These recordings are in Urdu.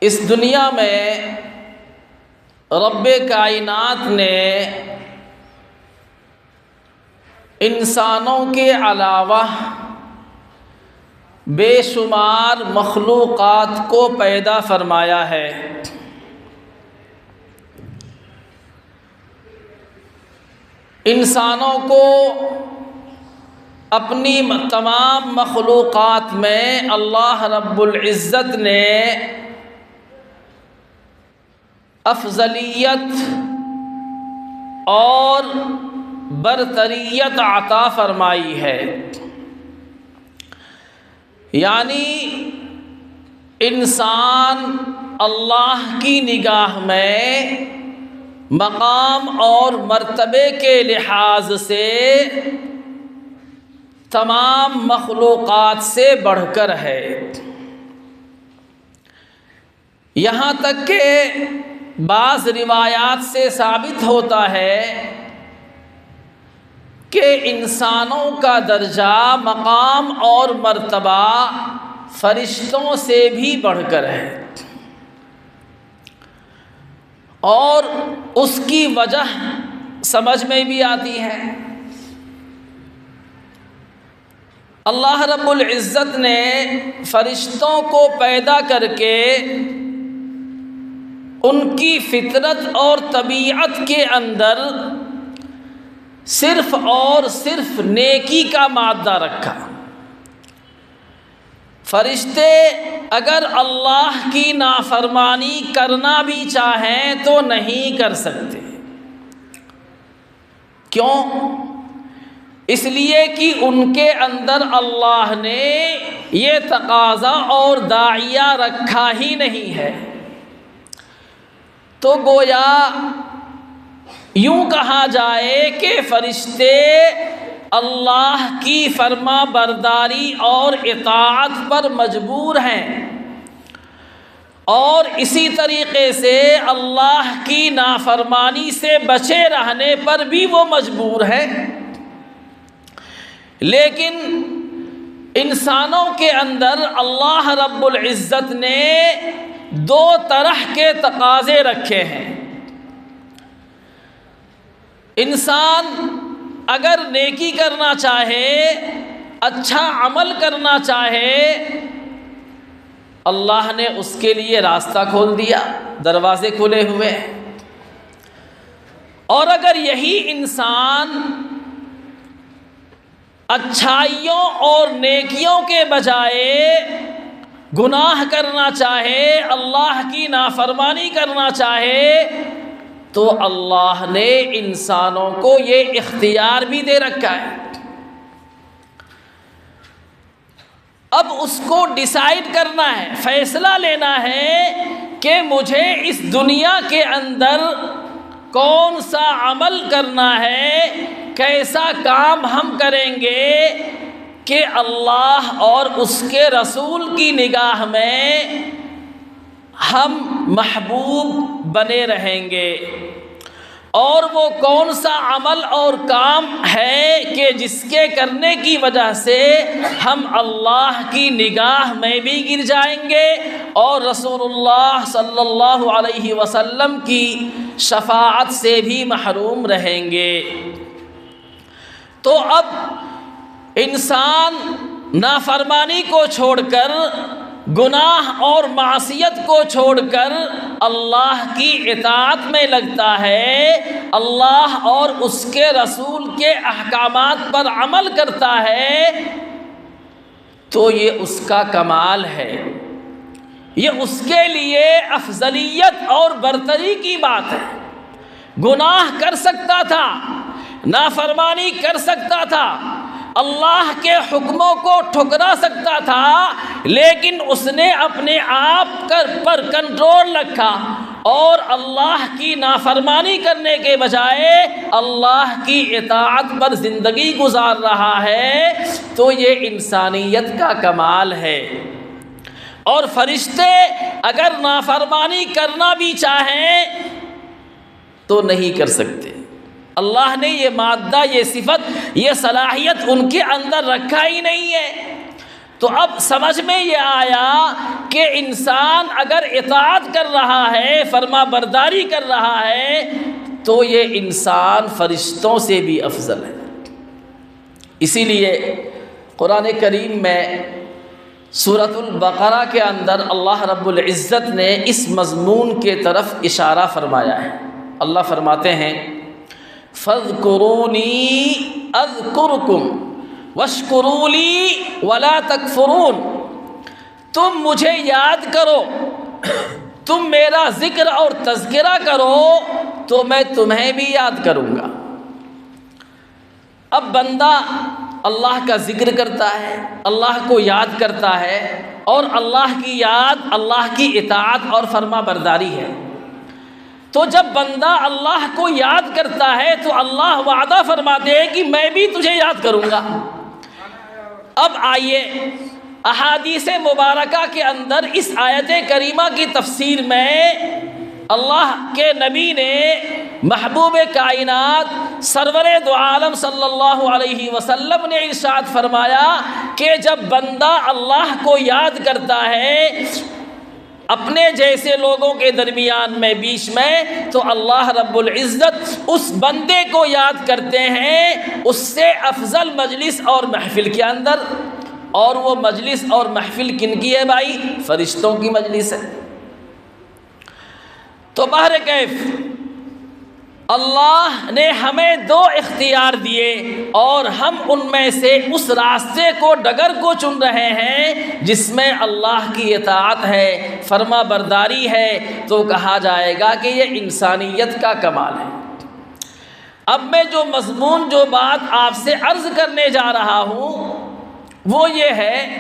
اس دنیا میں رب کائنات نے انسانوں کے علاوہ بے شمار مخلوقات کو پیدا فرمایا ہے۔ انسانوں کو اپنی تمام مخلوقات میں اللہ رب العزت نے افضلیت اور برتریت عطا فرمائی ہے، یعنی انسان اللہ کی نگاہ میں مقام اور مرتبے کے لحاظ سے تمام مخلوقات سے بڑھ کر ہے، یہاں تک کہ بعض روایات سے ثابت ہوتا ہے کہ انسانوں کا درجہ مقام اور مرتبہ فرشتوں سے بھی بڑھ کر ہے، اور اس کی وجہ سمجھ میں بھی آتی ہے۔ اللہ رب العزت نے فرشتوں کو پیدا کر کے ان کی فطرت اور طبیعت کے اندر صرف اور صرف نیکی کا مادہ رکھا۔ فرشتے اگر اللہ کی نافرمانی کرنا بھی چاہیں تو نہیں کر سکتے، کیوں؟ اس لیے کہ ان کے اندر اللہ نے یہ تقاضا اور داعیہ رکھا ہی نہیں ہے۔ تو گویا یوں کہا جائے کہ فرشتے اللہ کی فرما برداری اور اطاعت پر مجبور ہیں، اور اسی طریقے سے اللہ کی نافرمانی سے بچے رہنے پر بھی وہ مجبور ہیں۔ لیکن انسانوں کے اندر اللہ رب العزت نے دو طرح کے تقاضے رکھے ہیں۔ انسان اگر نیکی کرنا چاہے، اچھا عمل کرنا چاہے، اللہ نے اس کے لیے راستہ کھول دیا، دروازے کھلے ہوئے ہیں، اور اگر یہی انسان اچھائیوں اور نیکیوں کے بجائے گناہ کرنا چاہے، اللہ کی نافرمانی کرنا چاہے، تو اللہ نے انسانوں کو یہ اختیار بھی دے رکھا ہے۔ اب اس کو ڈیسائیڈ کرنا ہے، فیصلہ لینا ہے کہ مجھے اس دنیا کے اندر کون سا عمل کرنا ہے، کیسا کام ہم کریں گے کہ اللہ اور اس کے رسول کی نگاہ میں ہم محبوب بنے رہیں گے، اور وہ کون سا عمل اور کام ہے کہ جس کے کرنے کی وجہ سے ہم اللہ کی نگاہ میں بھی گر جائیں گے اور رسول اللہ صلی اللہ علیہ وسلم کی شفاعت سے بھی محروم رہیں گے۔ تو اب انسان نافرمانی کو چھوڑ کر، گناہ اور معصیت کو چھوڑ کر اللہ کی اطاعت میں لگتا ہے، اللہ اور اس کے رسول کے احکامات پر عمل کرتا ہے، تو یہ اس کا کمال ہے، یہ اس کے لیے افضلیت اور برتری کی بات ہے۔ گناہ کر سکتا تھا، نافرمانی کر سکتا تھا، اللہ کے حکموں کو ٹھکرا سکتا تھا، لیکن اس نے اپنے آپ پر کنٹرول رکھا اور اللہ کی نافرمانی کرنے کے بجائے اللہ کی اطاعت پر زندگی گزار رہا ہے، تو یہ انسانیت کا کمال ہے۔ اور فرشتے اگر نافرمانی کرنا بھی چاہیں تو نہیں کر سکتے، اللہ نے یہ مادہ، یہ صفت، یہ صلاحیت ان کے اندر رکھا ہی نہیں ہے۔ تو اب سمجھ میں یہ آیا کہ انسان اگر اطاعت کر رہا ہے، فرما برداری کر رہا ہے، تو یہ انسان فرشتوں سے بھی افضل ہے۔ اسی لیے قرآن کریم میں سورۃ البقرہ کے اندر اللہ رب العزت نے اس مضمون کے طرف اشارہ فرمایا ہے۔ اللہ فرماتے ہیں فَاذْكُرُونِي أَذْكُرْكُمْ وَاشْكُرُوا لِي وَلَا تَكْفُرُونَ، تم مجھے یاد کرو، تم میرا ذکر اور تذکرہ کرو تو میں تمہیں بھی یاد کروں گا۔ اب بندہ اللہ کا ذکر کرتا ہے، اللہ کو یاد کرتا ہے، اور اللہ کی یاد اللہ کی اطاعت اور فرما برداری ہے۔ تو جب بندہ اللہ کو یاد کرتا ہے تو اللہ وعدہ فرماتے ہیں کہ میں بھی تجھے یاد کروں گا۔ اب آئیے احادیث مبارکہ کے اندر اس آیت کریمہ کی تفسیر میں اللہ کے نبی نے محبوب کائنات سرور دو عالم صلی اللہ علیہ وسلم نے ارشاد فرمایا کہ جب بندہ اللہ کو یاد کرتا ہے اپنے جیسے لوگوں کے درمیان میں بیچ میں، تو اللہ رب العزت اس بندے کو یاد کرتے ہیں اس سے افضل مجلس اور محفل کے اندر۔ اور وہ مجلس اور محفل کن کی ہے بھائی؟ فرشتوں کی مجلس ہے۔ تو بہرکیف اللہ نے ہمیں دو اختیار دیے اور ہم ان میں سے اس راستے کو، ڈگر کو چن رہے ہیں جس میں اللہ کی اطاعت ہے، فرما برداری ہے، تو کہا جائے گا کہ یہ انسانیت کا کمال ہے۔ اب میں جو مضمون، جو بات آپ سے عرض کرنے جا رہا ہوں وہ یہ ہے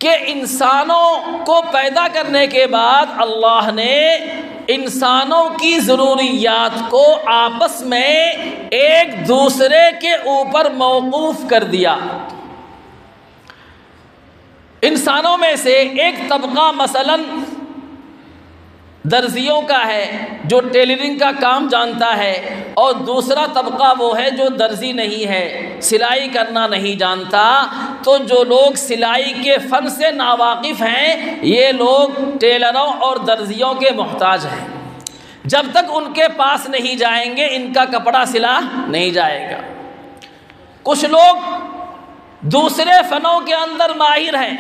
کہ انسانوں کو پیدا کرنے کے بعد اللہ نے انسانوں کی ضروریات کو آپس میں ایک دوسرے کے اوپر موقوف کر دیا۔ انسانوں میں سے ایک طبقہ مثلاً درزیوں کا ہے جو ٹیلرنگ کا کام جانتا ہے، اور دوسرا طبقہ وہ ہے جو درزی نہیں ہے، سلائی کرنا نہیں جانتا۔ تو جو لوگ سلائی کے فن سے ناواقف ہیں یہ لوگ ٹیلروں اور درزیوں کے محتاج ہیں۔ جب تک ان کے پاس نہیں جائیں گے ان کا کپڑا سلا نہیں جائے گا۔ کچھ لوگ دوسرے فنوں کے اندر ماہر ہیں،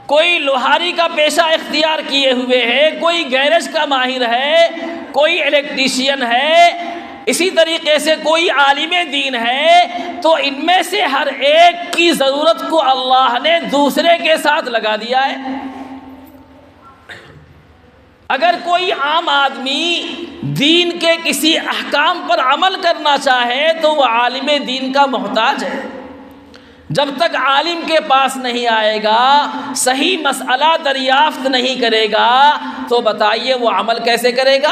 کوئی لوہاری کا پیشہ اختیار کیے ہوئے ہے، کوئی گیرج کا ماہر ہے، کوئی الیکٹریشین ہے، اسی طریقے سے کوئی عالم دین ہے۔ تو ان میں سے ہر ایک کی ضرورت کو اللہ نے دوسرے کے ساتھ لگا دیا ہے۔ اگر کوئی عام آدمی دین کے کسی احکام پر عمل کرنا چاہے تو وہ عالم دین کا محتاج ہے۔ جب تک عالم کے پاس نہیں آئے گا، صحیح مسئلہ دریافت نہیں کرے گا، تو بتائیے وہ عمل کیسے کرے گا؟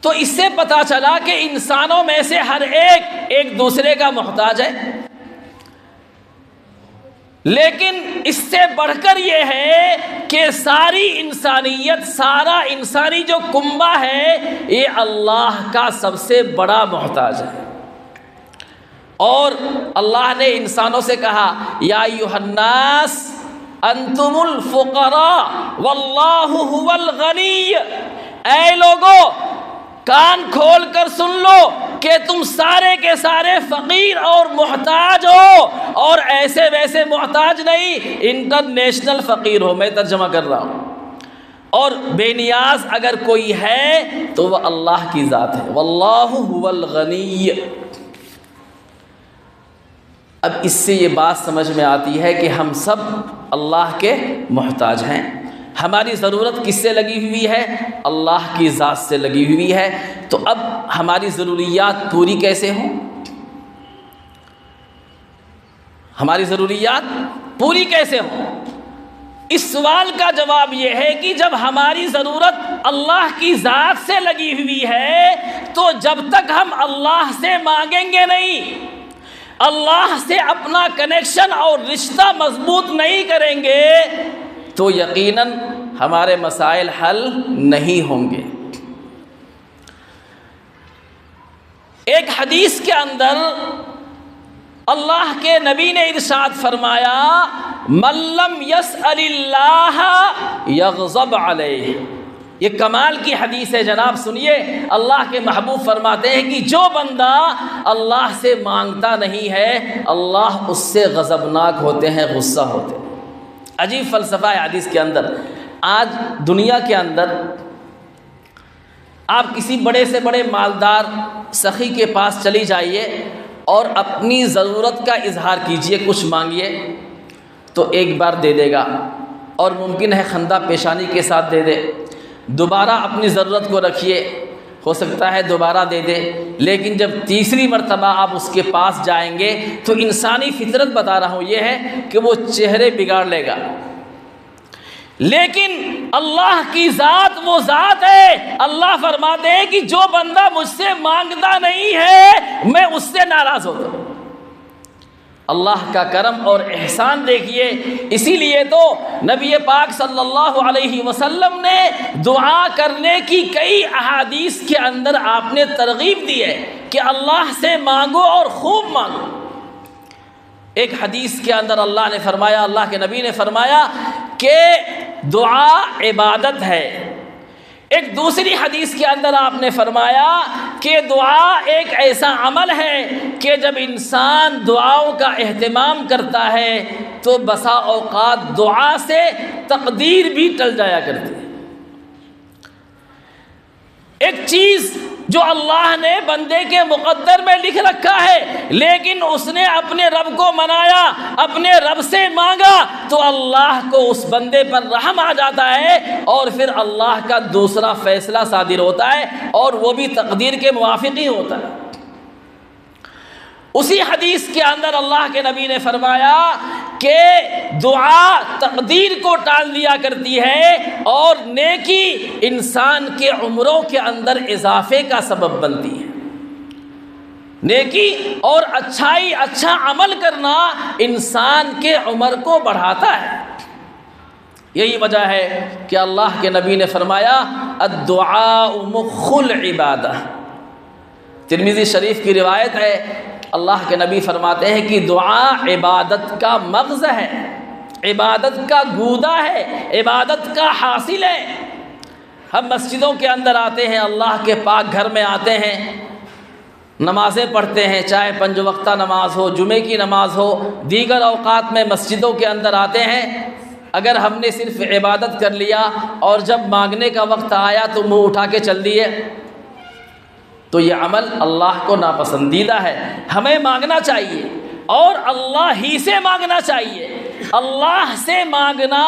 تو اس سے پتہ چلا کہ انسانوں میں سے ہر ایک دوسرے کا محتاج ہے۔ لیکن اس سے بڑھ کر یہ ہے کہ ساری انسانیت، سارا انسانی جو کنبہ ہے یہ اللہ کا سب سے بڑا محتاج ہے۔ اور اللہ نے انسانوں سے کہا یا ایھا الناس انتم الفقراء واللہ هو الغنی، اے لوگو کان کھول کر سن لو کہ تم سارے کے سارے فقیر اور محتاج ہو، اور ایسے ویسے محتاج نہیں، انٹرنیشنل فقیر ہو۔ میں ترجمہ کر رہا ہوں۔ اور بے نیاز اگر کوئی ہے تو وہ اللہ کی ذات ہے، واللہ هو الغنی۔ اب اس سے یہ بات سمجھ میں آتی ہے کہ ہم سب اللہ کے محتاج ہیں۔ ہماری ضرورت کس سے لگی ہوئی ہے؟ اللہ کی ذات سے لگی ہوئی ہے۔ تو اب ہماری ضروریات پوری کیسے ہوں؟ ہماری ضروریات پوری کیسے ہوں؟ اس سوال کا جواب یہ ہے کہ جب ہماری ضرورت اللہ کی ذات سے لگی ہوئی ہے تو جب تک ہم اللہ سے مانگیں گے نہیں، اللہ سے اپنا کنیکشن اور رشتہ مضبوط نہیں کریں گے، تو یقیناً ہمارے مسائل حل نہیں ہوں گے۔ ایک حدیث کے اندر اللہ کے نبی نے ارشاد فرمایا من لم یسأل اللہ یغضب علیہ. یہ کمال کی حدیث ہے جناب، سنیے. اللہ کے محبوب فرماتے ہیں کہ جو بندہ اللہ سے مانگتا نہیں ہے اللہ اس سے غضبناک ہوتے ہیں، غصہ ہوتے ہیں. عجیب فلسفہ ہے حدیث کے اندر. آج دنیا کے اندر آپ کسی بڑے سے بڑے مالدار سخی کے پاس چلی جائیے اور اپنی ضرورت کا اظہار کیجئے، کچھ مانگیے تو ایک بار دے دے گا، اور ممکن ہے خندہ پیشانی کے ساتھ دے دے. دوبارہ اپنی ضرورت کو رکھیے، ہو سکتا ہے دوبارہ دے دے. لیکن جب تیسری مرتبہ آپ اس کے پاس جائیں گے تو انسانی فطرت بتا رہا ہوں یہ ہے کہ وہ چہرے بگاڑ لے گا. لیکن اللہ کی ذات وہ ذات ہے، اللہ فرماتے ہیں کہ جو بندہ مجھ سے مانگتا نہیں ہے میں اس سے ناراض ہوتا ہوں. اللہ کا کرم اور احسان دیکھیے. اسی لیے تو نبی پاک صلی اللہ علیہ وسلم نے دعا کرنے کی کئی احادیث کے اندر آپ نے ترغیب دی ہے کہ اللہ سے مانگو اور خوب مانگو. ایک حدیث کے اندر اللہ نے فرمایا، اللہ کے نبی نے فرمایا کہ دعا عبادت ہے. ایک دوسری حدیث کے اندر آپ نے فرمایا کہ دعا ایک ایسا عمل ہے کہ جب انسان دعاؤں کا اہتمام کرتا ہے تو بسا اوقات دعا سے تقدیر بھی ٹل جایا کرتی ہے. ایک چیز جو اللہ نے بندے کے مقدر میں لکھ رکھا ہے لیکن اس نے اپنے رب کو منایا، اپنے رب سے مانگا تو اللہ کو اس بندے پر رحم آ جاتا ہے اور پھر اللہ کا دوسرا فیصلہ صادر ہوتا ہے اور وہ بھی تقدیر کے موافق ہی ہوتا ہے. اسی حدیث کے اندر اللہ کے نبی نے فرمایا کہ دعا تقدیر کو ٹال دیا کرتی ہے اور نیکی انسان کے عمروں کے اندر اضافے کا سبب بنتی ہے. نیکی اور اچھائی، اچھا عمل کرنا انسان کے عمر کو بڑھاتا ہے. یہی وجہ ہے کہ اللہ کے نبی نے فرمایا الدعاء مخ العبادہ. ترمذی شریف کی روایت ہے، اللہ کے نبی فرماتے ہیں کہ دعا عبادت کا مغز ہے، عبادت کا گودا ہے، عبادت کا حاصل ہے. ہم مسجدوں کے اندر آتے ہیں، اللہ کے پاک گھر میں آتے ہیں، نمازیں پڑھتے ہیں، چاہے 5 وقتہ نماز ہو، جمعے کی نماز ہو، دیگر اوقات میں مسجدوں کے اندر آتے ہیں. اگر ہم نے صرف عبادت کر لیا اور جب مانگنے کا وقت آیا تو منہ اٹھا کے چل دیے تو یہ عمل اللہ کو ناپسندیدہ ہے. ہمیں مانگنا چاہیے اور اللہ ہی سے مانگنا چاہیے. اللہ سے مانگنا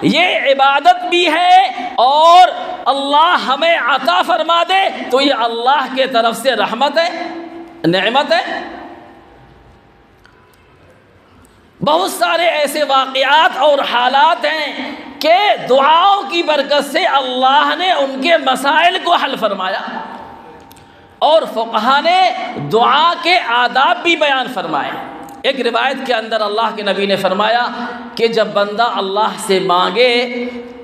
یہ عبادت بھی ہے اور اللہ ہمیں عطا فرما دے تو یہ اللہ کے طرف سے رحمت ہے، نعمت ہے. بہت سارے ایسے واقعات اور حالات ہیں کہ دعاؤں کی برکت سے اللہ نے ان کے مسائل کو حل فرمایا اور فقہا نے دعا کے آداب بھی بیان فرمائے. ایک روایت کے اندر اللہ کے نبی نے فرمایا کہ جب بندہ اللہ سے مانگے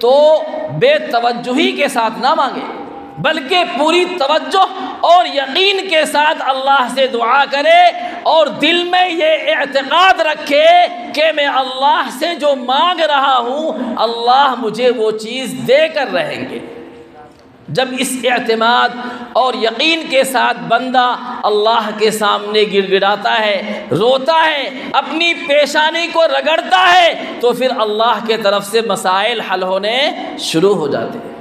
تو بے توجہی کے ساتھ نہ مانگے بلکہ پوری توجہ اور یقین کے ساتھ اللہ سے دعا کرے اور دل میں یہ اعتقاد رکھے کہ میں اللہ سے جو مانگ رہا ہوں اللہ مجھے وہ چیز دے کر رہیں گے. جب اس اعتماد اور یقین کے ساتھ بندہ اللہ کے سامنے گڑ گڑاتا ہے، روتا ہے، اپنی پیشانی کو رگڑتا ہے تو پھر اللہ کے طرف سے مسائل حل ہونے شروع ہو جاتے ہیں.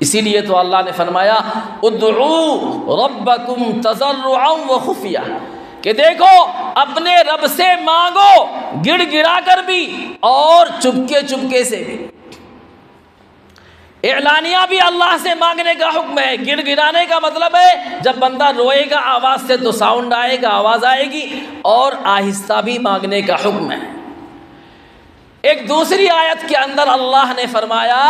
اسی لیے تو اللہ نے فرمایا ادعوا ربکم تضرعا وخفیہ کہ دیکھو اپنے رب سے مانگو گڑ گڑا کر بھی اور چپکے چپکے سے بھی. اعلانیہ بھی اللہ سے مانگنے کا حکم ہے. گڑ گڑانے کا مطلب ہے جب بندہ روئے گا آواز سے تو ساؤنڈ آئے گا، آواز آئے گی، اور آہستہ بھی مانگنے کا حکم ہے. ایک دوسری آیت کے اندر اللہ نے فرمایا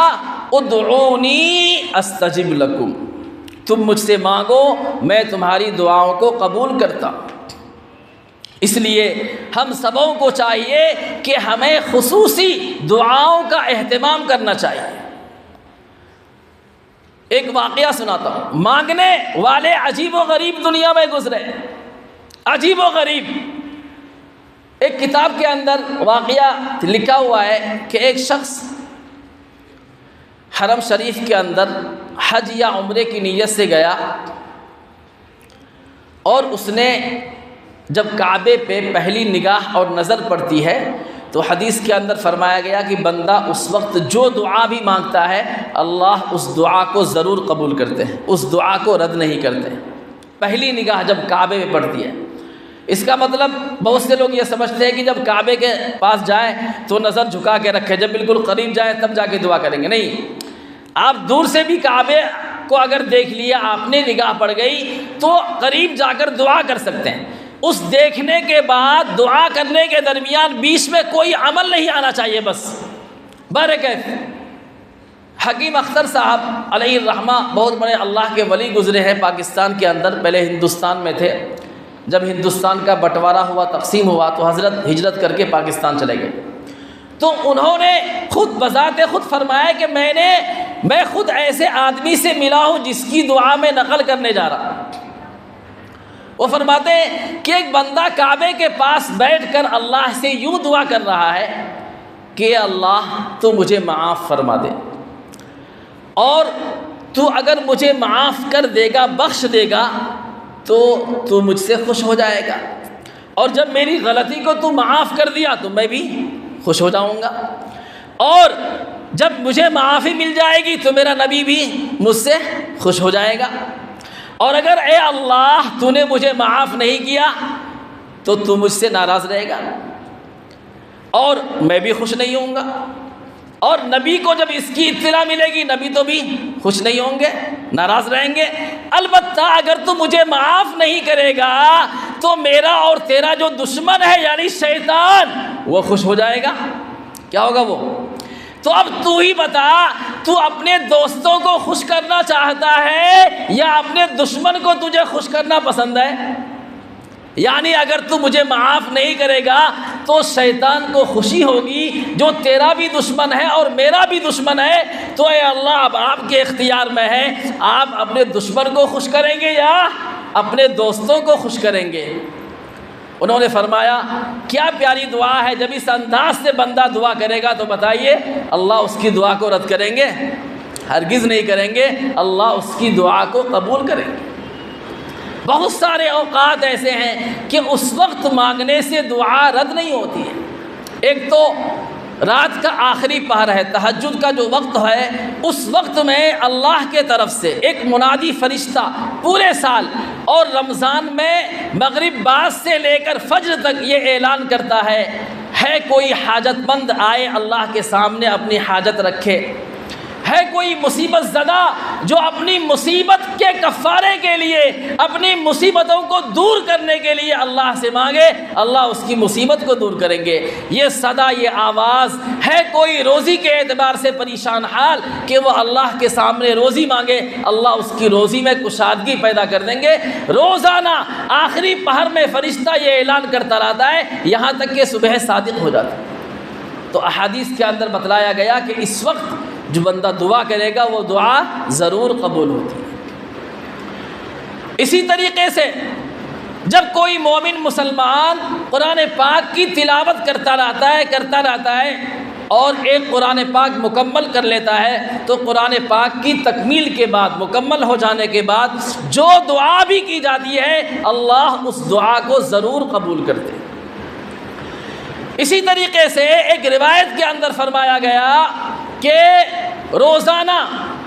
ادعونی استجب لکم، تم مجھ سے مانگو میں تمہاری دعاؤں کو قبول کرتا ہوں. اس لیے ہم سبوں کو چاہیے کہ ہمیں خصوصی دعاؤں کا اہتمام کرنا چاہیے. ایک واقعہ سناتا ہوں. مانگنے والے عجیب و غریب دنیا میں گزرے، عجیب و غریب. ایک کتاب کے اندر واقعہ لکھا ہوا ہے کہ ایک شخص حرم شریف کے اندر حج یا عمرے کی نیت سے گیا، اور اس نے جب کعبے پہ پہلی نگاہ اور نظر پڑتی ہے تو حدیث کے اندر فرمایا گیا کہ بندہ اس وقت جو دعا بھی مانگتا ہے اللہ اس دعا کو ضرور قبول کرتے ہیں، اس دعا کو رد نہیں کرتے۔ پہلی نگاہ جب کعبے میں پڑتی ہے، اس کا مطلب بہت سے لوگ یہ سمجھتے ہیں کہ جب کعبے کے پاس جائیں تو نظر جھکا کے رکھے، جب بالکل قریب جائیں تب جا کے دعا کریں گے، نہیں، آپ دور سے بھی کعبے کو اگر دیکھ لیا، آپ نے نگاہ پڑ گئی تو قریب جا کر دعا کر سکتے ہیں۔ اس دیکھنے کے بعد دعا کرنے کے درمیان بیچ میں کوئی عمل نہیں آنا چاہیے، بس برکت۔ حکیم اختر صاحب علیہ الرحمہ بہت بڑے اللہ کے ولی گزرے ہیں پاکستان کے اندر، پہلے ہندوستان میں تھے، جب ہندوستان کا بٹوارا ہوا، تقسیم ہوا تو حضرت ہجرت کر کے پاکستان چلے گئے۔ تو انہوں نے خود بذات خود فرمایا کہ میں خود ایسے آدمی سے ملا ہوں جس کی دعا میں نقل کرنے جا رہا ہوں۔ وہ فرماتے ہیں کہ ایک بندہ کعبے کے پاس بیٹھ کر اللہ سے یوں دعا کر رہا ہے کہ اللہ تو مجھے معاف فرما دے، اور تو اگر مجھے معاف کر دے گا، بخش دے گا تو مجھ سے خوش ہو جائے گا، اور جب میری غلطی کو تو معاف کر دیا تو میں بھی خوش ہو جاؤں گا، اور جب مجھے معافی مل جائے گی تو میرا نبی بھی مجھ سے خوش ہو جائے گا، اور اگر اے اللہ تو نے مجھے معاف نہیں کیا تو تو مجھ سے ناراض رہے گا اور میں بھی خوش نہیں ہوں گا، اور نبی کو جب اس کی اطلاع ملے گی نبی تو بھی خوش نہیں ہوں گے، ناراض رہیں گے۔ البتہ اگر تو مجھے معاف نہیں کرے گا تو میرا اور تیرا جو دشمن ہے یعنی شیطان وہ خوش ہو جائے گا۔ کیا ہوگا وہ؟ تو اب تو ہی بتا، تو اپنے دوستوں کو خوش کرنا چاہتا ہے یا اپنے دشمن کو تجھے خوش کرنا پسند ہے؟ یعنی اگر تو مجھے معاف نہیں کرے گا تو شیطان کو خوشی ہوگی جو تیرا بھی دشمن ہے اور میرا بھی دشمن ہے، تو اے اللہ اب آپ کے اختیار میں ہے، آپ اپنے دشمن کو خوش کریں گے یا اپنے دوستوں کو خوش کریں گے؟ انہوں نے فرمایا کیا پیاری دعا ہے، جب اس انداز سے بندہ دعا کرے گا تو بتائیے اللہ اس کی دعا کو رد کریں گے؟ ہرگز نہیں کریں گے، اللہ اس کی دعا کو قبول کریں گے۔ بہت سارے اوقات ایسے ہیں کہ اس وقت مانگنے سے دعا رد نہیں ہوتی ہے۔ ایک تو رات کا آخری پہر ہے، تہجد کا جو وقت ہے، اس وقت میں اللہ کے طرف سے ایک منادی فرشتہ پورے سال اور رمضان میں مغرب بعد سے لے کر فجر تک یہ اعلان کرتا ہے کوئی حاجت مند آئے اللہ کے سامنے اپنی حاجت رکھے، ہے کوئی مصیبت زدہ جو اپنی مصیبت کے کفارے کے لیے، اپنی مصیبتوں کو دور کرنے کے لیے اللہ سے مانگے، اللہ اس کی مصیبت کو دور کریں گے۔ یہ صدا، یہ آواز ہے کوئی روزی کے اعتبار سے پریشان حال کہ وہ اللہ کے سامنے روزی مانگے، اللہ اس کی روزی میں کشادگی پیدا کر دیں گے۔ روزانہ آخری پہر میں فرشتہ یہ اعلان کرتا رہتا ہے یہاں تک کہ صبح صادق ہو جاتا ہے۔ تو احادیث کے اندر بتلایا گیا کہ اس وقت جو بندہ دعا کرے گا وہ دعا ضرور قبول ہوتی ہے۔ اسی طریقے سے جب کوئی مومن مسلمان قرآن پاک کی تلاوت کرتا رہتا ہے اور ایک قرآن پاک مکمل کر لیتا ہے تو قرآن پاک کی تکمیل کے بعد، مکمل ہو جانے کے بعد جو دعا بھی کی جاتی ہے اللہ اس دعا کو ضرور قبول کرتے ہیں۔ اسی طریقے سے ایک روایت کے اندر فرمایا گیا کہ روزانہ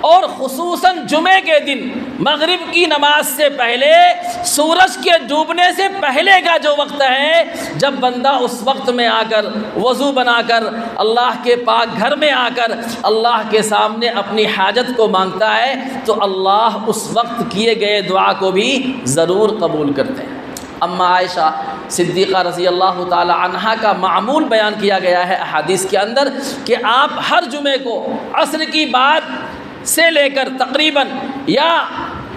اور خصوصاً جمعے کے دن مغرب کی نماز سے پہلے، سورج کے ڈوبنے سے پہلے کا جو وقت ہے، جب بندہ اس وقت میں آ کر وضو بنا کر اللہ کے پاک گھر میں آ کر اللہ کے سامنے اپنی حاجت کو مانگتا ہے تو اللہ اس وقت کیے گئے دعا کو بھی ضرور قبول کرتے ہیں۔ اما عائشہ صدیقہ رضی اللہ تعالی عنہا کا معمول بیان کیا گیا ہے احادیث کے اندر کہ آپ ہر جمعے کو عصر کی بعد سے لے کر تقریباً یا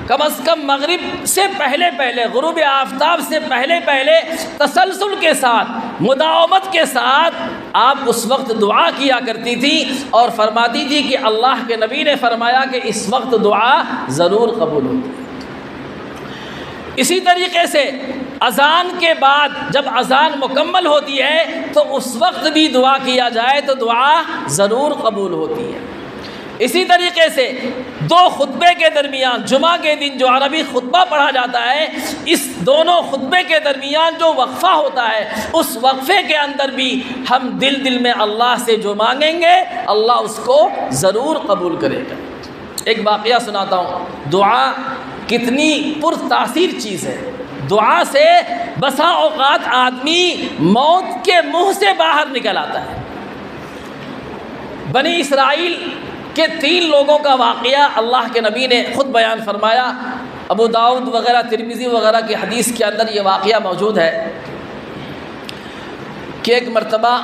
کم از کم مغرب سے پہلے غروب آفتاب سے پہلے تسلسل کے ساتھ، مداومت کے ساتھ آپ اس وقت دعا کیا کرتی تھی اور فرماتی تھی کہ اللہ کے نبی نے فرمایا کہ اس وقت دعا ضرور قبول ہوتی ہے۔ اسی طریقے سے اذان کے بعد جب اذان مکمل ہوتی ہے تو اس وقت بھی دعا کیا جائے تو دعا ضرور قبول ہوتی ہے۔ اسی طریقے سے دو خطبے کے درمیان، جمعہ کے دن جو عربی خطبہ پڑھا جاتا ہے، اس دونوں خطبے کے درمیان جو وقفہ ہوتا ہے، اس وقفے کے اندر بھی ہم دل میں اللہ سے جو مانگیں گے اللہ اس کو ضرور قبول کرے گا۔ ایک واقعہ سناتا ہوں، دعا کتنی پرتاثیر چیز ہے۔ دعا سے بسا اوقات آدمی موت کے منہ سے باہر نکل آتا ہے۔ بنی اسرائیل کہ 3 لوگوں کا واقعہ اللہ کے نبی نے خود بیان فرمایا، ابو داؤد وغیرہ ترمذی وغیرہ کی حدیث کے اندر یہ واقعہ موجود ہے کہ ایک مرتبہ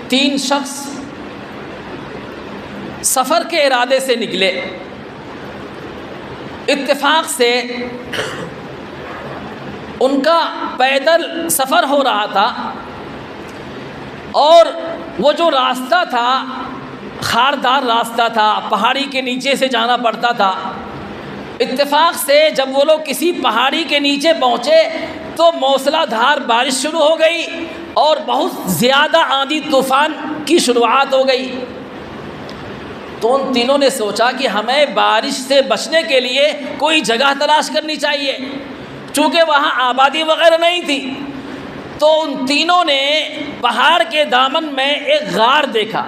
3 شخص سفر کے ارادے سے نکلے۔ اتفاق سے ان کا پیدل سفر ہو رہا تھا اور وہ جو راستہ تھا خاردار راستہ تھا، پہاڑی کے نیچے سے جانا پڑتا تھا۔ اتفاق سے جب وہ لوگ کسی پہاڑی کے نیچے پہنچے تو موسلا دھار بارش شروع ہو گئی اور بہت زیادہ آندھی طوفان کی شروعات ہو گئی۔ تو ان تینوں نے سوچا کہ ہمیں بارش سے بچنے کے لیے کوئی جگہ تلاش کرنی چاہیے، چونکہ وہاں آبادی وغیرہ نہیں تھی۔ تو ان تینوں نے پہاڑ کے دامن میں ایک غار دیکھا۔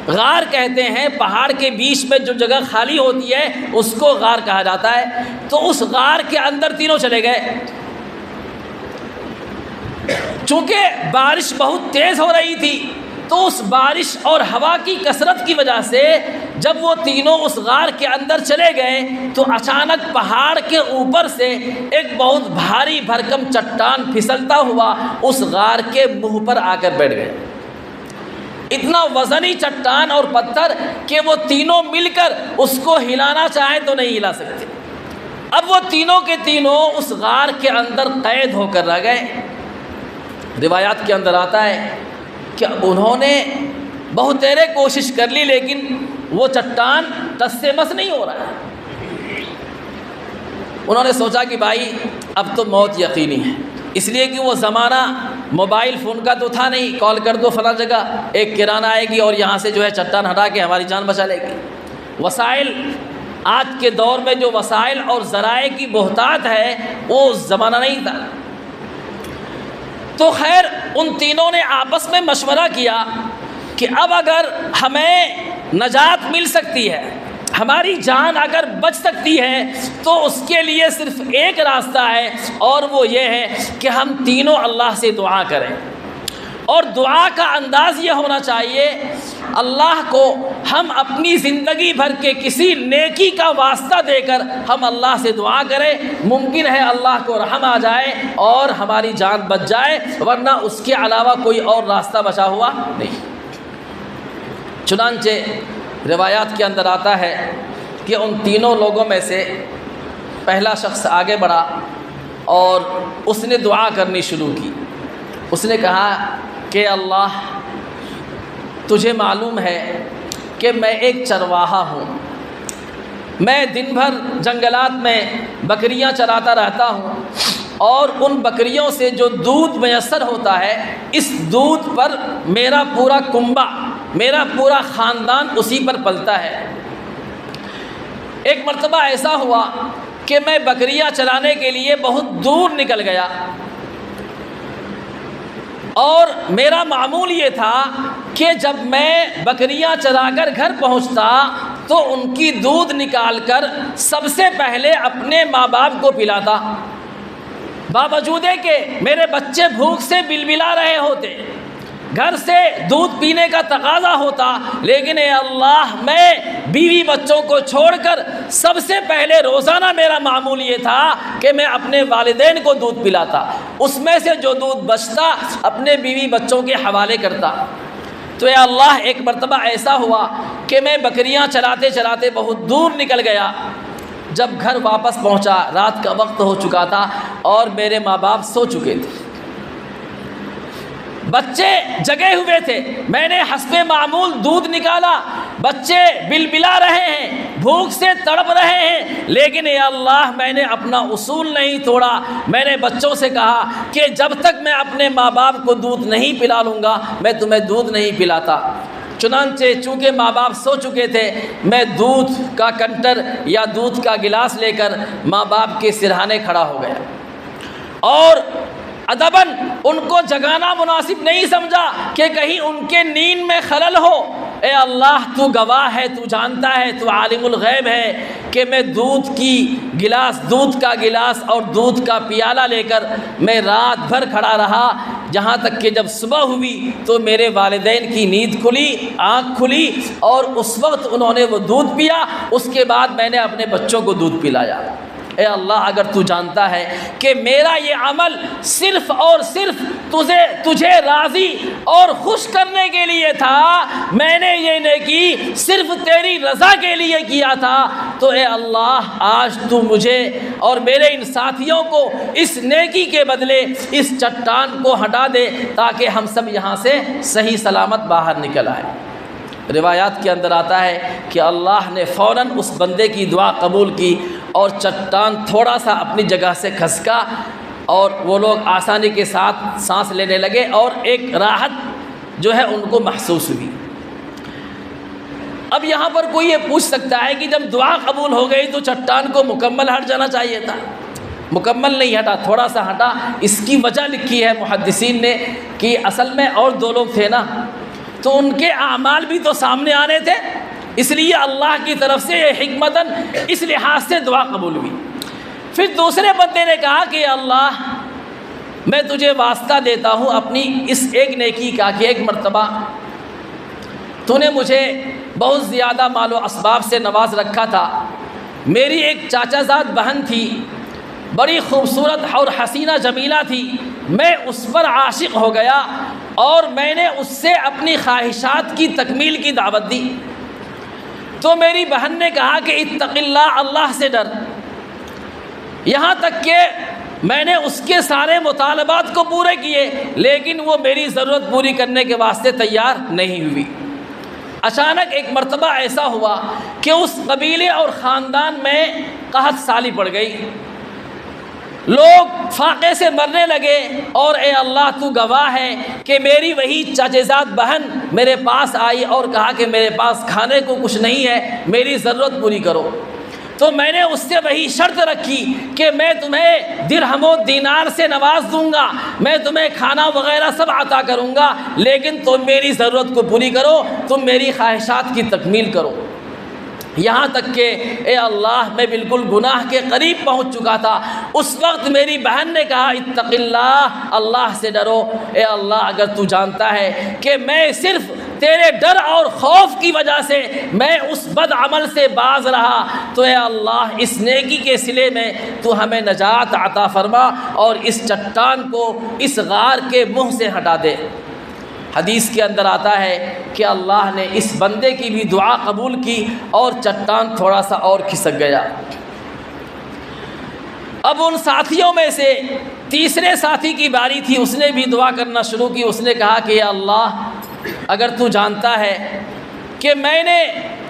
غار کہتے ہیں پہاڑ کے بیچ میں جو جگہ خالی ہوتی ہے اس کو غار کہا جاتا ہے۔ تو اس غار کے اندر تینوں چلے گئے۔ چونکہ بارش بہت تیز ہو رہی تھی تو اس بارش اور ہوا کی کثرت کی وجہ سے جب وہ تینوں اس غار کے اندر چلے گئے تو اچانک پہاڑ کے اوپر سے ایک بہت بھاری بھرکم چٹان پھسلتا ہوا اس غار کے منہ پر آ کر بیٹھ گئے۔ اتنا وزنی چٹان اور پتھر کہ وہ تینوں مل کر اس کو ہلانا چاہیں تو نہیں ہلا سکتے۔ اب وہ تینوں کے تینوں اس غار کے اندر قید ہو کر رہ گئے۔ روایات کے اندر آتا ہے کہ انہوں نے بہت دیر کوشش کر لی لیکن وہ چٹان ٹس سے مس نہیں ہو رہا ہے۔ انہوں نے سوچا کہ بھائی اب تو موت یقینی ہے، اس لیے کہ وہ زمانہ موبائل فون کا تو تھا نہیں، کال کر دو فلاں جگہ ایک کرانہ آئے گی اور یہاں سے جو ہے چٹان ہٹا کے ہماری جان بچا لے گی۔ وسائل آج کے دور میں جو وسائل اور ذرائع کی بہتات ہے وہ زمانہ نہیں تھا۔ تو خیر ان تینوں نے آپس میں مشورہ کیا کہ اب اگر ہمیں نجات مل سکتی ہے، ہماری جان اگر بچ سکتی ہے تو اس کے لیے صرف ایک راستہ ہے اور وہ یہ ہے کہ ہم تینوں اللہ سے دعا کریں، اور دعا کا انداز یہ ہونا چاہیے اللہ کو ہم اپنی زندگی بھر کے کسی نیکی کا واسطہ دے کر ہم اللہ سے دعا کریں، ممکن ہے اللہ کو رحم آ جائے اور ہماری جان بچ جائے، ورنہ اس کے علاوہ کوئی اور راستہ بچا ہوا نہیں۔ چنانچہ روایات کے اندر آتا ہے کہ ان تینوں لوگوں میں سے پہلا شخص آگے بڑھا اور اس نے دعا کرنی شروع کی۔ اس نے کہا کہ اللہ تجھے معلوم ہے کہ میں ایک چرواہا ہوں، میں دن بھر جنگلات میں بکریاں چراتا رہتا ہوں اور ان بکریوں سے جو دودھ میسر ہوتا ہے اس دودھ پر میرا پورا کنبہ، میرا پورا خاندان اسی پر پلتا ہے۔ ایک مرتبہ ایسا ہوا کہ میں بکریاں چرانے کے لیے بہت دور نکل گیا اور میرا معمول یہ تھا کہ جب میں بکریاں چرا کر گھر پہنچتا تو ان کی دودھ نکال کر سب سے پہلے اپنے ماں باپ کو پلاتا، باوجود کہ میرے بچے بھوک سے بلبلا رہے ہوتے، گھر سے دودھ پینے کا تقاضا ہوتا، لیکن اے اللہ میں بیوی بچوں کو چھوڑ کر سب سے پہلے روزانہ میرا معمول یہ تھا کہ میں اپنے والدین کو دودھ پلاتا، اس میں سے جو دودھ بچتا اپنے بیوی بچوں کے حوالے کرتا۔ تو اے اللہ ایک مرتبہ ایسا ہوا کہ میں بکریاں چراتے چراتے بہت دور نکل گیا، جب گھر واپس پہنچا رات کا وقت ہو چکا تھا اور میرے ماں باپ سو چکے تھے، بچے جگے ہوئے تھے، میں نے حسب معمول دودھ نکالا، بچے بلبلا رہے ہیں، بھوک سے تڑپ رہے ہیں، لیکن اے اللہ میں نے اپنا اصول نہیں توڑا۔ میں نے بچوں سے کہا کہ جب تک میں اپنے ماں باپ کو دودھ نہیں پلا لوں گا میں تمہیں دودھ نہیں پلاتا۔ چنانچہ چونکہ ماں باپ سو چکے تھے، میں دودھ کا کنٹر یا دودھ کا گلاس لے کر ماں باپ کے سرہانے کھڑا ہو گیا، اور ادباً ان کو جگانا مناسب نہیں سمجھا کہ کہیں ان کے نیند میں خلل ہو۔ اے اللہ تو گواہ ہے، تو جانتا ہے، تو عالم الغیب ہے کہ میں دودھ کا گلاس اور دودھ کا پیالہ لے کر میں رات بھر کھڑا رہا، جہاں تک کہ جب صبح ہوئی تو میرے والدین کی نیند کھلی، آنکھ کھلی، اور اس وقت انہوں نے وہ دودھ پیا۔ اس کے بعد میں نے اپنے بچوں کو دودھ پلایا۔ اے اللہ اگر تو جانتا ہے کہ میرا یہ عمل صرف اور صرف تجھے راضی اور خوش کرنے کے لیے تھا، میں نے یہ نیکی صرف تیری رضا کے لیے کیا تھا، تو اے اللہ آج تو مجھے اور میرے ان ساتھیوں کو اس نیکی کے بدلے اس چٹان کو ہٹا دے تاکہ ہم سب یہاں سے صحیح سلامت باہر نکل آئیں۔ روایات کے اندر آتا ہے کہ اللہ نے فوراً اس بندے کی دعا قبول کی اور چٹان تھوڑا سا اپنی جگہ سے کھسکا، اور وہ لوگ آسانی کے ساتھ سانس لینے لگے اور ایک راحت جو ہے ان کو محسوس ہوئی۔ اب یہاں پر کوئی یہ پوچھ سکتا ہے کہ جب دعا قبول ہو گئی تو چٹان کو مکمل ہٹ جانا چاہیے تھا، مکمل نہیں ہٹا، تھوڑا سا ہٹا۔ اس کی وجہ لکھی ہے محدثین نے کہ اصل میں اور دو لوگ تھے نا، تو ان کے اعمال بھی تو سامنے آنے تھے، اس لیے اللہ کی طرف سے یہ حکمتاً اس لحاظ سے دعا قبول ہوئی۔ پھر دوسرے بندے نے کہا کہ اللہ میں تجھے واسطہ دیتا ہوں اپنی اس ایک نیکی کا کہ ایک مرتبہ تو نے مجھے بہت زیادہ مال و اسباب سے نواز رکھا تھا، میری ایک چاچا زاد بہن تھی، بڑی خوبصورت اور حسینہ جمیلہ تھی، میں اس پر عاشق ہو گیا اور میں نے اس سے اپنی خواہشات کی تکمیل کی دعوت دی۔ تو میری بہن نے کہا کہ اتق اللہ، اللہ سے ڈر، یہاں تک کہ میں نے اس کے سارے مطالبات کو پورے کیے، لیکن وہ میری ضرورت پوری کرنے کے واسطے تیار نہیں ہوئی۔ اچانک ایک مرتبہ ایسا ہوا کہ اس قبیلے اور خاندان میں قحط سالی پڑ گئی، لوگ فاقے سے مرنے لگے، اور اے اللہ تو گواہ ہے کہ میری وہی چچا زاد بہن میرے پاس آئی اور کہا کہ میرے پاس کھانے کو کچھ نہیں ہے، میری ضرورت پوری کرو۔ تو میں نے اس سے وہی شرط رکھی کہ میں تمہیں درہم و دینار سے نواز دوں گا، میں تمہیں کھانا وغیرہ سب عطا کروں گا، لیکن تم میری ضرورت کو پوری کرو، تم میری خواہشات کی تکمیل کرو۔ یہاں تک کہ اے اللہ میں بالکل گناہ کے قریب پہنچ چکا تھا۔ اس وقت میری بہن نے کہا اتق اللہ، اللہ سے ڈرو۔ اے اللہ اگر تو جانتا ہے کہ میں صرف تیرے ڈر اور خوف کی وجہ سے میں اس بد عمل سے باز رہا، تو اے اللہ اس نیکی کے صلے میں تو ہمیں نجات عطا فرما اور اس چٹان کو اس غار کے منہ سے ہٹا دے۔ حدیث کے اندر آتا ہے کہ اللہ نے اس بندے کی بھی دعا قبول کی اور چٹان تھوڑا سا اور کھسک گیا۔ اب ان ساتھیوں میں سے تیسرے ساتھی کی باری تھی، اس نے بھی دعا کرنا شروع کی۔ اس نے کہا کہ یا اللہ اگر تو جانتا ہے کہ میں نے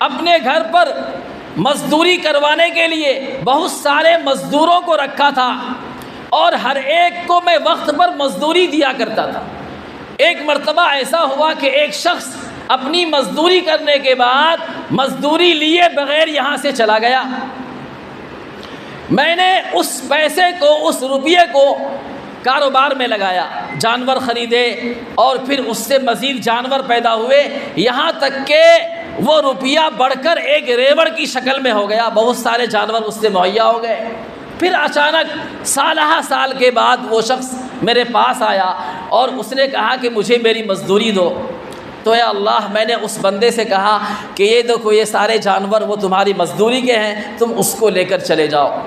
اپنے گھر پر مزدوری کروانے کے لیے بہت سارے مزدوروں کو رکھا تھا اور ہر ایک کو میں وقت پر مزدوری دیا کرتا تھا، ایک مرتبہ ایسا ہوا کہ ایک شخص اپنی مزدوری کرنے کے بعد مزدوری لیے بغیر یہاں سے چلا گیا، میں نے اس پیسے کو، اس روپیے کو کاروبار میں لگایا، جانور خریدے اور پھر اس سے مزید جانور پیدا ہوئے، یہاں تک کہ وہ روپیہ بڑھ کر ایک ریوڑ کی شکل میں ہو گیا، بہت سارے جانور اس سے مہیا ہو گئے۔ پھر اچانک سالہ سال کے بعد وہ شخص میرے پاس آیا اور اس نے کہا کہ مجھے میری مزدوری دو۔ تو اے اللہ میں نے اس بندے سے کہا کہ یہ دیکھو یہ سارے جانور وہ تمہاری مزدوری کے ہیں، تم اس کو لے کر چلے جاؤ۔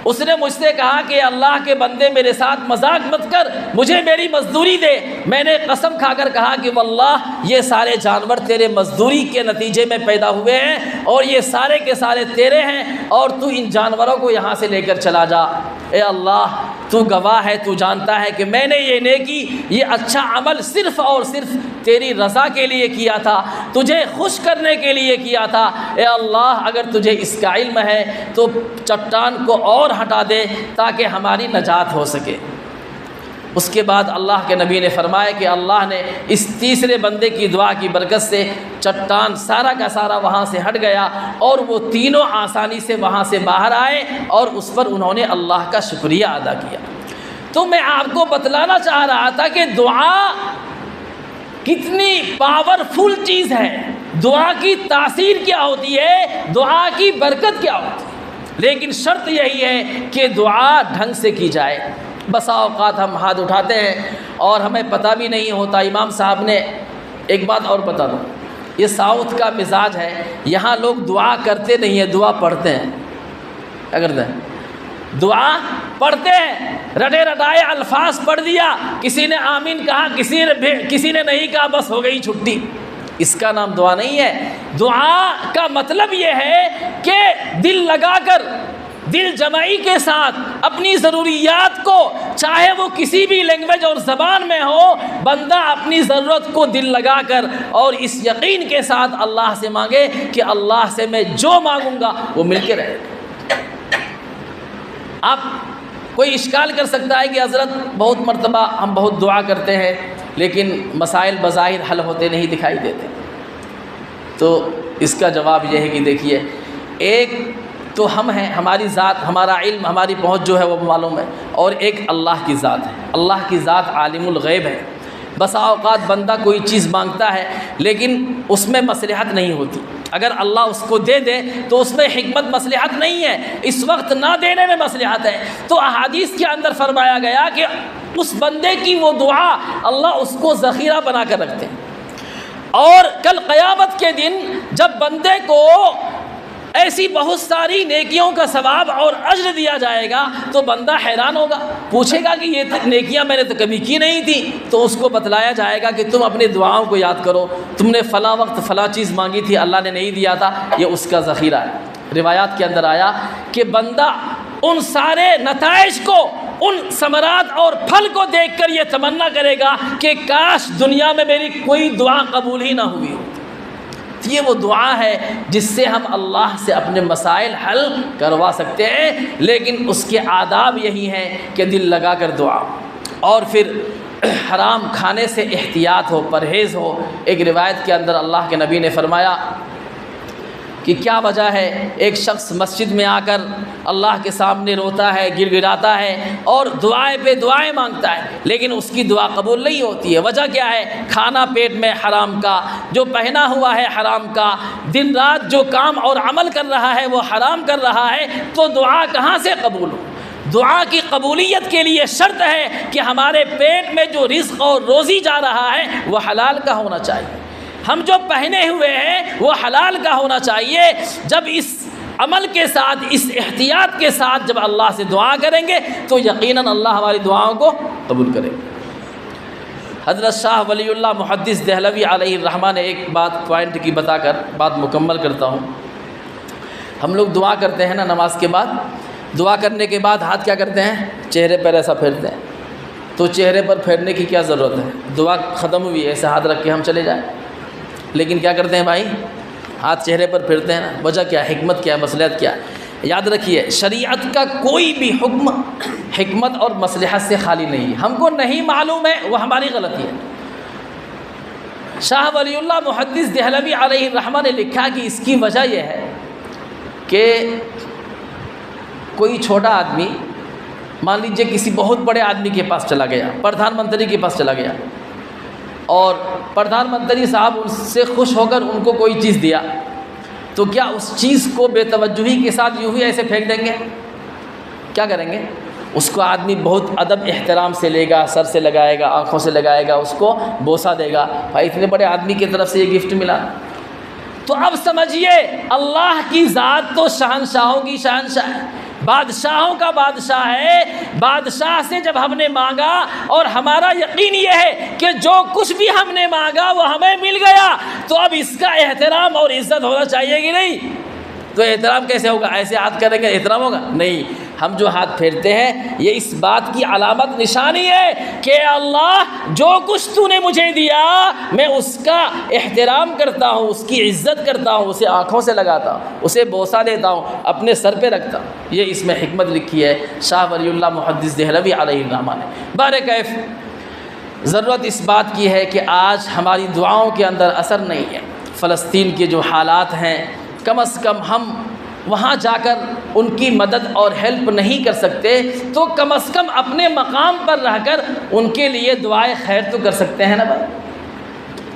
اس نے مجھ سے کہا کہ اللہ کے بندے میرے ساتھ مذاق مت کر، مجھے میری مزدوری دے۔ میں نے قسم کھا کر کہا کہ واللہ یہ سارے جانور تیرے مزدوری کے نتیجے میں پیدا ہوئے ہیں اور یہ سارے کے سارے تیرے ہیں، اور تو ان جانوروں کو یہاں سے لے کر چلا جا۔ اے اللہ تو گواہ ہے، تو جانتا ہے کہ میں نے یہ نیکی، یہ اچھا عمل صرف اور صرف تیری رضا کے لیے کیا تھا، تجھے خوش کرنے کے لیے کیا تھا۔ اے اللہ اگر تجھے اس کا علم ہے تو چٹان کو اور ہٹا دے تاکہ ہماری نجات ہو سکے۔ اس کے بعد اللہ کے نبی نے فرمایا کہ اللہ نے اس تیسرے بندے کی دعا کی برکت سے چٹان سارا کا سارا وہاں سے ہٹ گیا اور وہ تینوں آسانی سے وہاں سے باہر آئے اور اس پر انہوں نے اللہ کا شکریہ ادا کیا۔ تو میں آپ کو بتلانا چاہ رہا تھا کہ دعا کتنی پاورفل چیز ہے، دعا کی تاثیر کیا ہوتی ہے، دعا کی برکت کیا ہوتی ہے، لیکن شرط یہی ہے کہ دعا ڈھنگ سے کی جائے۔ بسا اوقات ہم ہاتھ اٹھاتے ہیں اور ہمیں پتہ بھی نہیں ہوتا۔ امام صاحب نے ایک بات اور بتا دوں، یہ ساؤتھ کا مزاج ہے، یہاں لوگ دعا کرتے نہیں ہیں، دعا پڑھتے ہیں۔ کیا کرتے ہیں؟ دعا پڑھتے ہیں، رٹے رٹائے الفاظ پڑھ دیا، کسی نے آمین کہا، کسی نے نہیں کہا، بس ہو گئی چھٹی۔ اس کا نام دعا نہیں ہے۔ دعا کا مطلب یہ ہے کہ دل لگا کر، دل جمعی کے ساتھ اپنی ضروریات کو، چاہے وہ کسی بھی لینگویج اور زبان میں ہو، بندہ اپنی ضرورت کو دل لگا کر اور اس یقین کے ساتھ اللہ سے مانگے کہ اللہ سے میں جو مانگوں گا وہ مل کے رہے۔ آپ کوئی اشکال کر سکتا ہے کہ حضرت بہت مرتبہ ہم بہت دعا کرتے ہیں لیکن مسائل بظاہر حل ہوتے نہیں دکھائی دیتے۔ تو اس کا جواب یہ ہے کہ دیکھیے، ایک تو ہم ہیں، ہماری ذات، ہمارا علم، ہماری پہنچ جو ہے وہ معلوم ہے، اور ایک اللہ کی ذات ہے۔ اللہ کی ذات عالم الغیب ہے۔ بسا اوقات بندہ کوئی چیز مانگتا ہے لیکن اس میں مصلحت نہیں ہوتی، اگر اللہ اس کو دے دے تو اس میں حکمت مصلحت نہیں ہے، اس وقت نہ دینے میں مصلحت ہے۔ تو احادیث کے اندر فرمایا گیا کہ اس بندے کی وہ دعا اللہ اس کو ذخیرہ بنا کر رکھتے ہیں، اور کل قیامت کے دن جب بندے کو ایسی بہت ساری نیکیوں کا ثواب اور اجر دیا جائے گا تو بندہ حیران ہوگا، پوچھے گا کہ یہ نیکیاں میں نے تو کبھی کی نہیں تھی۔ تو اس کو بتلایا جائے گا کہ تم اپنی دعاؤں کو یاد کرو، تم نے فلاں وقت فلاں چیز مانگی تھی، اللہ نے نہیں دیا تھا، یہ اس کا ذخیرہ ہے۔ روایات کے اندر آیا کہ بندہ ان سارے نتائج کو، ان ثمرات اور پھل کو دیکھ کر یہ تمنا کرے گا کہ کاش دنیا میں میری کوئی دعا قبول ہی نہ ہوئی۔ یہ وہ دعا ہے جس سے ہم اللہ سے اپنے مسائل حل کروا سکتے ہیں، لیکن اس کے آداب یہی ہیں کہ دل لگا کر دعا، اور پھر حرام کھانے سے احتیاط ہو، پرہیز ہو۔ ایک روایت کے اندر اللہ کے نبی نے فرمایا کہ کیا وجہ ہے ایک شخص مسجد میں آ کر اللہ کے سامنے روتا ہے، گر گراتا ہے اور دعائیں پہ دعائیں مانگتا ہے، لیکن اس کی دعا قبول نہیں ہوتی ہے۔ وجہ کیا ہے؟ کھانا پیٹ میں حرام کا، جو پہنا ہوا ہے حرام کا، دن رات جو کام اور عمل کر رہا ہے وہ حرام کر رہا ہے، تو دعا کہاں سے قبول ہو؟ دعا کی قبولیت کے لیے شرط ہے کہ ہمارے پیٹ میں جو رزق اور روزی جا رہا ہے وہ حلال کا ہونا چاہیے، ہم جو پہنے ہوئے ہیں وہ حلال کا ہونا چاہیے۔ جب اس عمل کے ساتھ، اس احتیاط کے ساتھ جب اللہ سے دعا کریں گے تو یقیناً اللہ ہماری دعاؤں کو قبول کرے گا۔ حضرت شاہ ولی اللہ محدث دہلوی علیہ الرحمہ نے ایک بات پوائنٹ کی بتا کر بات مکمل کرتا ہوں۔ ہم لوگ دعا کرتے ہیں نا نماز کے بعد، دعا کرنے کے بعد ہاتھ کیا کرتے ہیں؟ چہرے پر ایسا پھیرتے ہیں۔ تو چہرے پر پھیرنے کی کیا ضرورت ہے؟ دعا ختم ہوئی، ایسے ہاتھ رکھ کے ہم چلے جائیں، لیکن کیا کرتے ہیں بھائی؟ ہاتھ چہرے پر پھیرتے ہیں نا۔ وجہ کیا؟ حکمت کیا؟ مصلحت کیا؟ یاد رکھیے، شریعت کا کوئی بھی حکم حکمت اور مصلحت سے خالی نہیں ہے۔ ہم کو نہیں معلوم ہے وہ ہماری غلطی ہے۔ شاہ ولی اللہ محدث دہلوی علیہ الرحمہ نے لکھا کہ اس کی وجہ یہ ہے کہ کوئی چھوٹا آدمی مان لیجئے کسی بہت بڑے آدمی کے پاس چلا گیا، پردھان منتری کے پاس چلا گیا، اور پردھان منتری صاحب ان سے خوش ہو کر ان کو کوئی چیز دیا، تو کیا اس چیز کو بے توجہی کے ساتھ یوں ہی ایسے پھینک دیں گے؟ کیا کریں گے؟ اس کو آدمی بہت ادب احترام سے لے گا، سر سے لگائے گا، آنکھوں سے لگائے گا، اس کو بوسہ دے گا، بھائی اتنے بڑے آدمی کی طرف سے یہ گفٹ ملا۔ تو اب سمجھیے، اللہ کی ذات تو شہنشاہوں کی شہنشاہ ہے، بادشاہوں کا بادشاہ ہے۔ بادشاہ سے جب ہم نے مانگا اور ہمارا یقین یہ ہے کہ جو کچھ بھی ہم نے مانگا وہ ہمیں مل گیا، تو اب اس کا احترام اور عزت ہونا چاہیے کہ نہیں؟ تو احترام کیسے ہوگا؟ ایسے ہاتھ کریں گے احترام ہوگا؟ نہیں۔ ہم جو ہاتھ پھیرتے ہیں یہ اس بات کی علامت نشانی ہے کہ اللہ جو کچھ تو نے مجھے دیا میں اس کا احترام کرتا ہوں، اس کی عزت کرتا ہوں، اسے آنکھوں سے لگاتا ہوں، اسے بوسہ دیتا ہوں، اپنے سر پہ رکھتا ہوں۔ یہ اس میں حکمت لکھی ہے شاہ ولی اللہ محدث دہلوی علیہ الرحمہ نے۔ بہرکیف ضرورت اس بات کی ہے کہ آج ہماری دعاؤں کے اندر اثر نہیں ہے۔ فلسطین کے جو حالات ہیں کم از کم ہم وہاں جا کر ان کی مدد اور ہیلپ نہیں کر سکتے تو کم از کم اپنے مقام پر رہ کر ان کے لیے دعائے خیر تو کر سکتے ہیں نا بھائی۔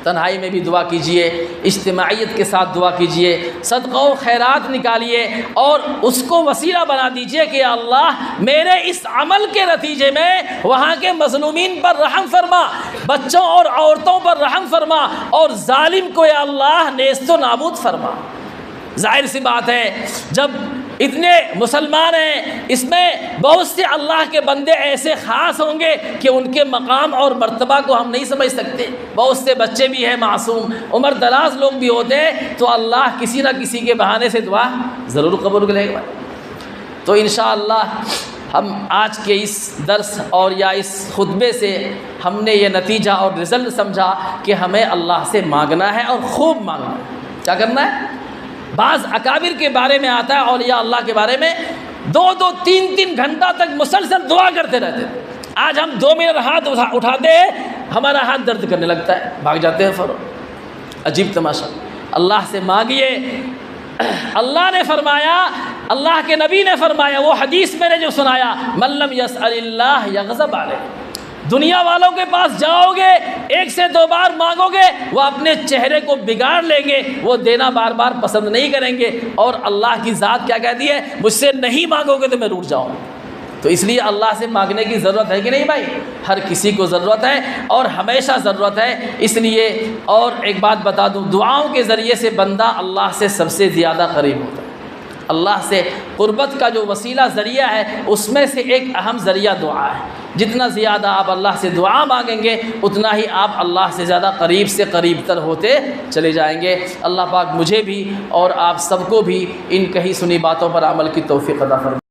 تنہائی میں بھی دعا کیجئے، اجتماعیت کے ساتھ دعا کیجئے، صدقہ و خیرات نکالیے اور اس کو وسیلہ بنا دیجئے کہ اللہ میرے اس عمل کے نتیجے میں وہاں کے مظلومین پر رحم فرما، بچوں اور عورتوں پر رحم فرما اور ظالم کو یا اللہ نیست و نابود فرما۔ ظاہر سی بات ہے جب اتنے مسلمان ہیں اس میں بہت سے اللہ کے بندے ایسے خاص ہوں گے کہ ان کے مقام اور مرتبہ کو ہم نہیں سمجھ سکتے، بہت سے بچے بھی ہیں معصوم، عمر دراز لوگ بھی ہوتے ہیں، تو اللہ کسی نہ کسی کے بہانے سے دعا ضرور قبول کرے گا۔ تو انشاءاللہ ہم آج کے اس درس اور یا اس خطبے سے ہم نے یہ نتیجہ اور رزلٹ سمجھا کہ ہمیں اللہ سے مانگنا ہے اور خوب مانگنا ہے۔ کیا کرنا ہے؟ بعض اکابر کے بارے میں آتا ہے، اولیاء اللہ کے بارے میں 2-2 3-3 گھنٹہ تک مسلسل دعا کرتے رہتے ہیں۔ آج ہم 2 منٹ ہاتھ اٹھاتے ہیں ہمارا ہاتھ درد کرنے لگتا ہے، بھاگ جاتے ہیں فوراً۔ عجیب تماشا۔ اللہ سے مانگیے۔ اللہ نے فرمایا، اللہ کے نبی نے فرمایا، وہ حدیث میں نے جو سنایا، من لم یسأل اللہ یغضب علیہ۔ دنیا والوں کے پاس جاؤ گے 1 سے 2 بار مانگو گے وہ اپنے چہرے کو بگاڑ لیں گے، وہ دینا بار بار پسند نہیں کریں گے، اور اللہ کی ذات کیا کہتی ہے؟ مجھ سے نہیں مانگو گے تو میں روٹ جاؤں۔ تو اس لیے اللہ سے مانگنے کی ضرورت ہے کہ نہیں بھائی؟ ہر کسی کو ضرورت ہے اور ہمیشہ ضرورت ہے۔ اس لیے اور ایک بات بتا دوں، دعاؤں کے ذریعے سے بندہ اللہ سے سب سے زیادہ قریب ہوتا ہے۔ اللہ سے قربت کا جو وسیلہ ذریعہ ہے اس میں سے ایک اہم ذریعہ دعا ہے۔ جتنا زیادہ آپ اللہ سے دعا مانگیں گے اتنا ہی آپ اللہ سے زیادہ قریب سے قریب تر ہوتے چلے جائیں گے۔ اللہ پاک مجھے بھی اور آپ سب کو بھی ان کہی سنی باتوں پر عمل کی توفیق عطا فرمائے۔